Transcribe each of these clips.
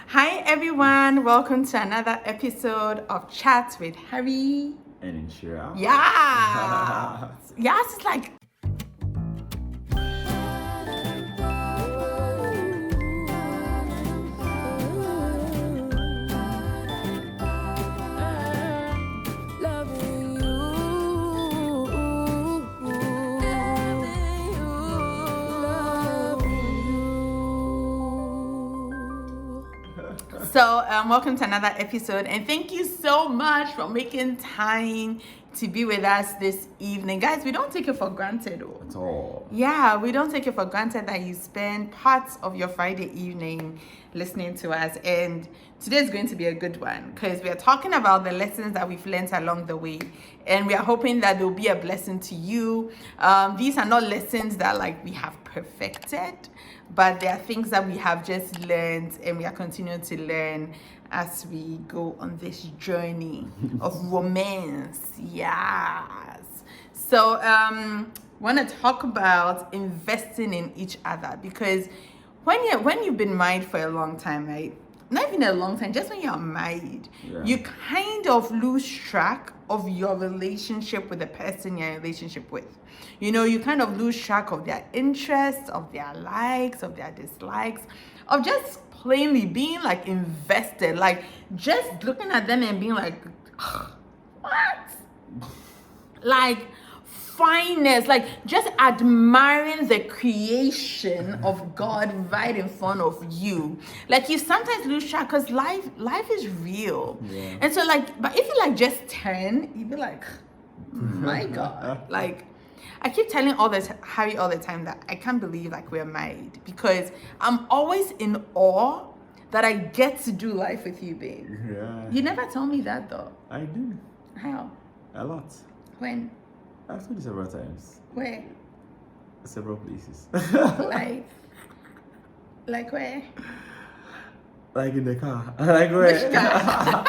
Hi everyone, welcome to another episode of Chat with Harry. And Inshira. Yeah. Yes, it's like welcome to another episode, and thank you so much for making time to be with us this evening. Guys, we don't take it for granted. At all. Yeah, we don't take it for granted that you spend parts of your Friday evening listening to us. And today is going to be a good one because we are talking about the lessons that we've learned along the way. And we are hoping that they'll be a blessing to you. These are not lessons that we have perfected, but they are things that we have just learned and we are continuing to learn as we go on this journey of romance. Yes. So want to talk about investing in each other, because when you've been married for a long time, right? Not even a long time, just when you're married, you kind of lose track of your relationship with the person you're in a relationship with. You kind of lose track of their interests, of their likes, of their dislikes, of just plainly being invested, just looking at them and being like, what? Fineness, just admiring the creation of God right in front of you. You sometimes lose track because life is real. Yeah. And so but if you just turn, you'd be like, my God. I keep telling Harry all the time that I can't believe we're married, because I'm always in awe that I get to do life with you, babe. Yeah. You never told me that though. I do. How? A lot. When? I've told you several times. Where? Several places. Like where? Like in the car. Like where? Which car?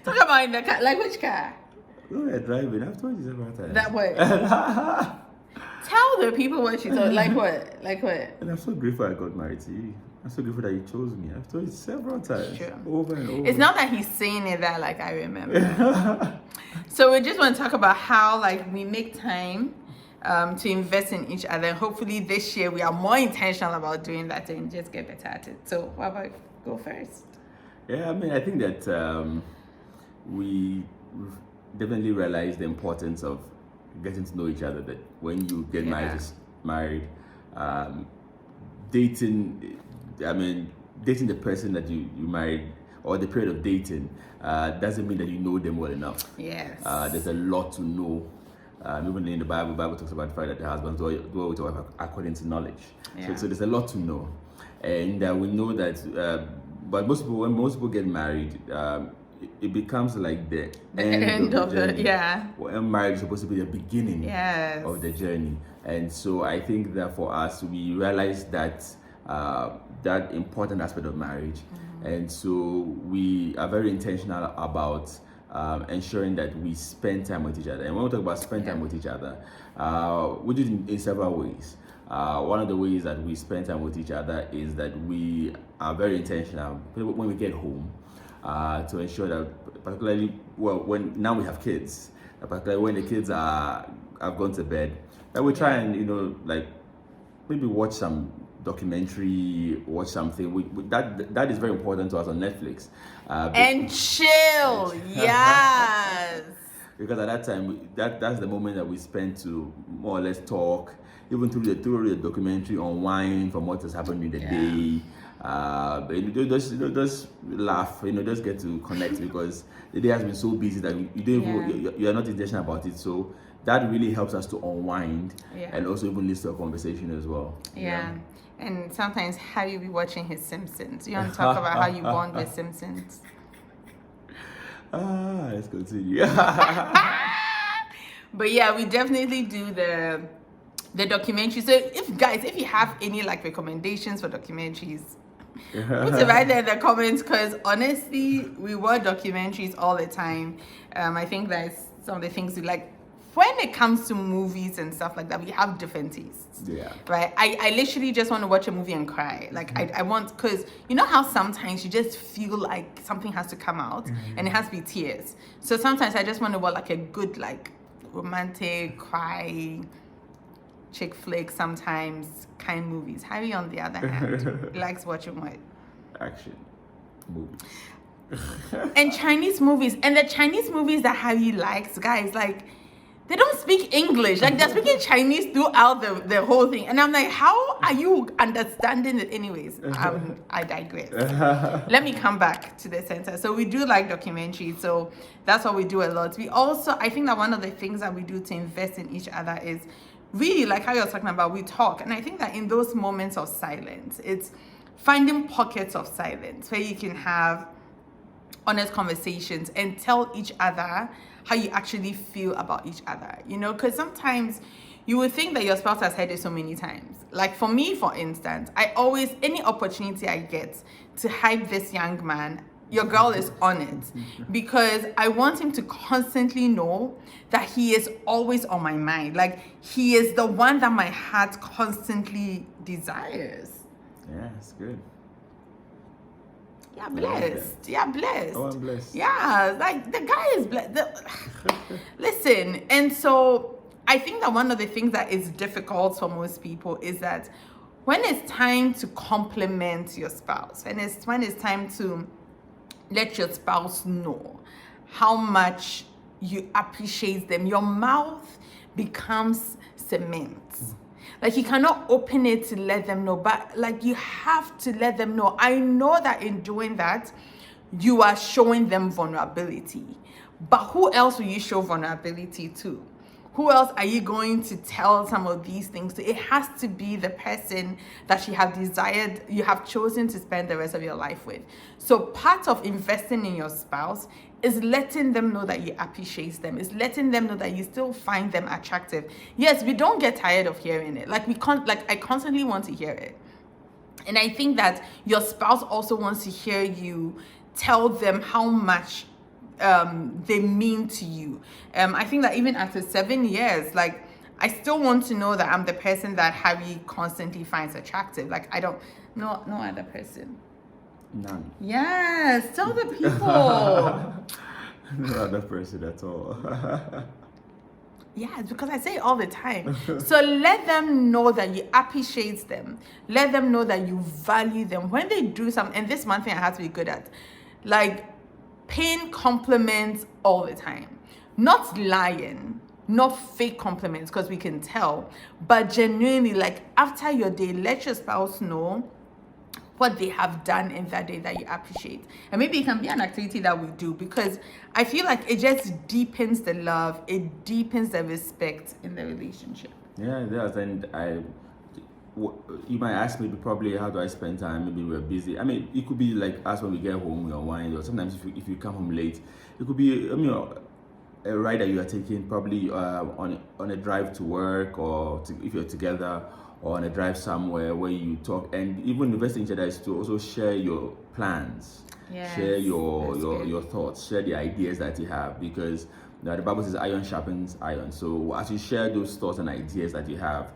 Talk about in the car. Like which car? We're driving. I've told you several times. That way. Tell the people what you told. Like what? Like what? And I'm so grateful I got married to you. I'm so grateful that you chose me. I've told you several times. Sure. Over and over. It's not that he's saying it that I remember. So we just want to talk about how we make time to invest in each other. And hopefully this year we are more intentional about doing that and just get better at it. So what about go first? Yeah, I think that we definitely realize the importance of getting to know each other. That when you get married, dating the person that you married, or the period of dating, doesn't mean that you know them well enough. Yes. There's a lot to know. Even in the Bible talks about the fact that the husbands dwell with the wife according to knowledge. Yeah. So there's a lot to know, and we know that. But when most people get married, it becomes like the end of the journey. When marriage is supposed to be the beginning of the journey. And so I think that for us, we realize that that important aspect of marriage. And so we are very intentional about ensuring that we spend time with each other. And when we talk about spend time with each other, we do it in several ways. One of the ways that we spend time with each other is that we are very intentional when we get home, to ensure that, particularly when now we have kids, particularly when the kids have gone to bed, that we try and maybe watch some documentary, watch something. That is very important to us on Netflix. And chill, yes. Because at that time, that's the moment that we spend to more or less talk, even through the documentary, unwind from what has happened in the day. Just laugh, just get to connect, because the day has been so busy that you are not intentional about it. So that really helps us to unwind, and also even leads to a conversation as well. Yeah. And sometimes Harry will be watching his Simpsons. You want to talk about how you bond with Simpsons? Let's continue. But yeah, we definitely do the documentary. So if you have any recommendations for documentaries, put it right there in the comments, because honestly, we watch documentaries all the time. I think that's some of the things we when it comes to movies and stuff like that, we have different tastes. Yeah. Right? I literally just want to watch a movie and cry. Like, I want, because you know how sometimes you just feel like something has to come out and it has to be tears. So sometimes I just want to watch like a good, like, romantic, cry, chick flick sometimes kind movies. Harry, on the other hand, likes watching what? Action movies. And Chinese movies. And the Chinese movies that Harry likes, guys, like, they don't speak English. Like, they're speaking Chinese throughout the whole thing. And I'm like, how are you understanding it? Anyways, I digress. Let me come back to the center. So we do like documentaries. So that's what we do a lot. We also, I think that one of the things that we do to invest in each other is really, like how you're talking about, we talk. And I think that in those moments of silence, it's finding pockets of silence where you can have honest conversations and tell each other how you actually feel about each other, you know, because sometimes you would think that your spouse has heard it so many times. Like for me, for instance, I always, any opportunity I get to hype this young man, your girl is on it, because I want him to constantly know that he is always on my mind. Like, he is the one that my heart constantly desires. Yeah, it's good. Yeah, blessed. Yeah, blessed. Oh, I'm blessed. Yeah, like the guy is blessed. Listen, and so I think that one of the things that is difficult for most people is that when it's time to compliment your spouse, when it's time to let your spouse know how much you appreciate them, your mouth becomes cement. Like, you cannot open it to let them know, but like, you have to let them know. I know that in doing that, you are showing them vulnerability. But who else will you show vulnerability to? Who else are you going to tell some of these things to? It has to be the person that you have chosen to spend the rest of your life with. So part of investing in your spouse is letting them know that you appreciate them. Is letting them know that you still find them attractive. Yes, we don't get tired of hearing it. Like, I constantly want to hear it. And I think that your spouse also wants to hear you tell them how much they mean to you. I think that even after 7 years, like, I still want to know that I'm the person that Harry constantly finds attractive. Like, I don't, no other person. None. Yes, tell the people. No other person at all. Yeah, it's because I say it all the time. So let them know that you appreciate them. Let them know that you value them. When they do something, and this one thing I have to be good at, like, paying compliments all the time. Not lying, not fake compliments, because we can tell, but genuinely, like, after your day, let your spouse know what they have done in that day that you appreciate. And maybe it can be an activity that we do, because I feel like it just deepens the love, it deepens the respect in the relationship. Yeah, it does. And you might ask me probably, how do I spend time? Maybe we're busy. I mean, it could be like us when we get home, we unwind, or sometimes if you come home late, it could be, a ride that you are taking, probably on a drive to work, or if you're together, or on a drive somewhere where you talk. And even investing in each other is to also share your plans, share your thoughts, share the ideas that you have, because the Bible says iron sharpens iron. So as you share those thoughts and ideas that you have,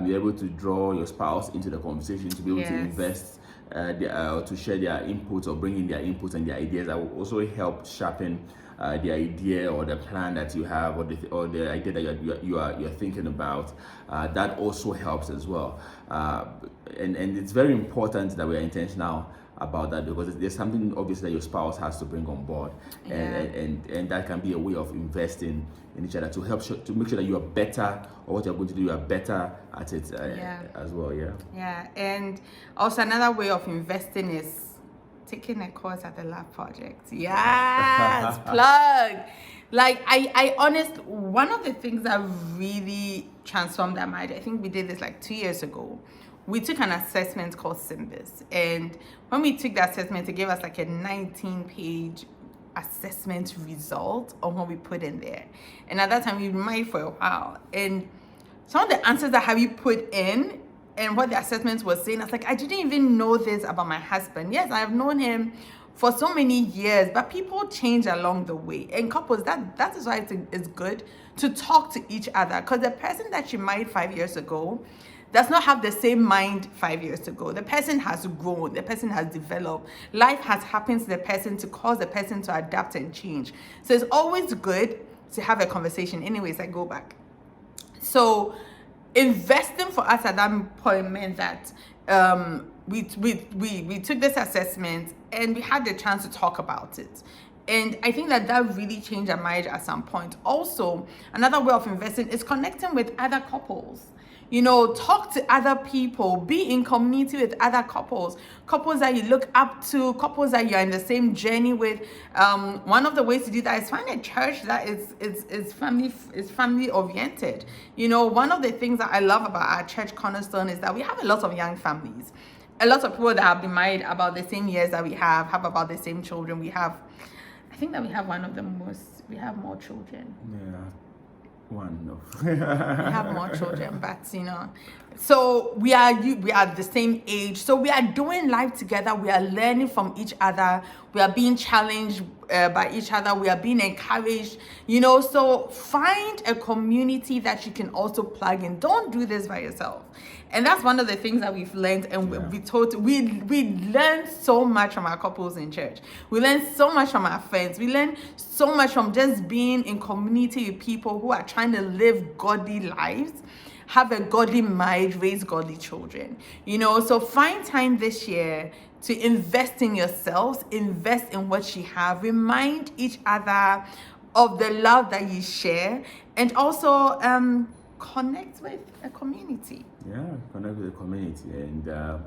you're able to draw your spouse into the conversation, to be able to invest, to share their inputs, or bring in their inputs and their ideas that will also help sharpen the idea or the plan that you have, or the idea that you're thinking about. That also helps as well. And it's very important that we are intentional about that, because there's something obviously that your spouse has to bring on board, and that can be a way of investing in each other to help to make sure that you are better, or what you're going to do, you are better at it as well. Yeah, and also another way of investing is taking a course at the Love Project. Yes, plug. Like, I honestly, one of the things that really transformed our marriage, I think we did this like 2 years ago. We took an assessment called SYMBIS, and when we took the assessment, it gave us like a 19-page assessment result on what we put in there. And at that time, we reminded for a while, and some of the answers that Harry put in and what the assessment was saying, I was like, I didn't even know this about my husband. Yes, I have known him for so many years, but people change along the way. And couples, that is why it's good to talk to each other, because the person that you married 5 years ago does not have the same mind 5 years ago. The person has grown, the person has developed. Life has happened to the person to cause the person to adapt and change. So it's always good to have a conversation. Anyways, I go back. So investing for us at that point meant that we took this assessment and we had the chance to talk about it. And I think that really changed our marriage at some point. Also, another way of investing is connecting with other couples. You know, talk to other people, be in community with other couples that you look up to, couples that you're in the same journey with. One of the ways to do that is find a church that is family oriented. You know, one of the things that I love about our church, Cornerstone, is that we have a lot of young families. A lot of people that have been married about the same years that we have about the same children. I think that we have we have more children. Yeah. One, we have more children, but so we are the same age, so we are doing life together, we are learning from each other, we are being challenged by each other, we are being encouraged, so find a community that you can also plug in. Don't do this by yourself. And that's one of the things that we've learned, and we learned so much from our couples in church. We learned so much from our friends. We learned so much from just being in community with people who are trying to live godly lives, have a godly mind, raise godly children. So find time this year to invest in yourselves, invest in what you have, remind each other of the love that you share, and also connect with a community. Yeah, connect with the community, and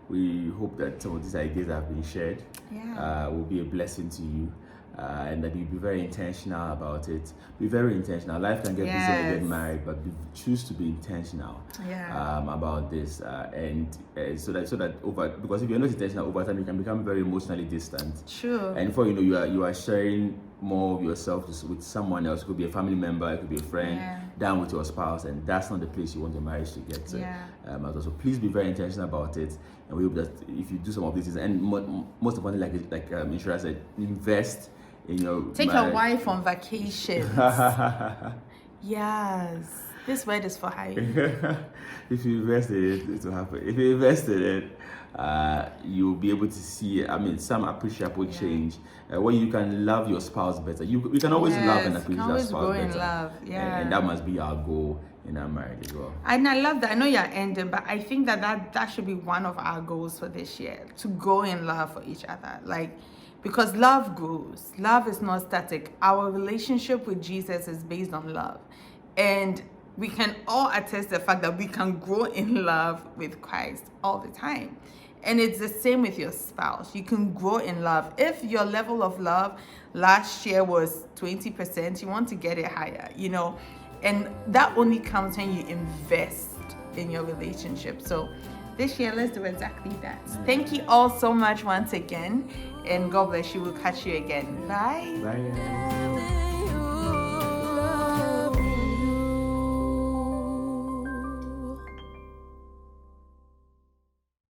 we hope that some of these ideas that have been shared will be a blessing to you, and that you'll be very intentional about it. Be very intentional. Life can get busy when you get married, but choose to be intentional about this, and so that because if you're not intentional over time, you can become very emotionally distant. True. And before you know, you are sharing more of yourself with someone else. It could be a family member, it could be a friend, down with your spouse, and that's not the place you want your marriage to get to. So please be very intentional about it, and we hope that if you do some of these things, and most importantly, like Inshira said, invest in your take marriage. your wife on vacation. Yes, this word is for high. If you invest in it, it will happen. If you invest in it, you'll be able to see, some appreciable change, where you can love your spouse better. You can always love and appreciate your spouse better. Love. And that must be our goal in our marriage as well. And I love that. I know you're ending, but I think that should be one of our goals for this year, to grow in love for each other. Because love grows. Love is not static. Our relationship with Jesus is based on love. And we can all attest the fact that we can grow in love with Christ all the time. And it's the same with your spouse. You can grow in love. If your level of love last year was 20%, you want to get it higher, and that only comes when you invest in your relationship. So this year, let's do exactly that. Thank you all so much once again, and God bless you. We'll catch you again. Bye. Bye.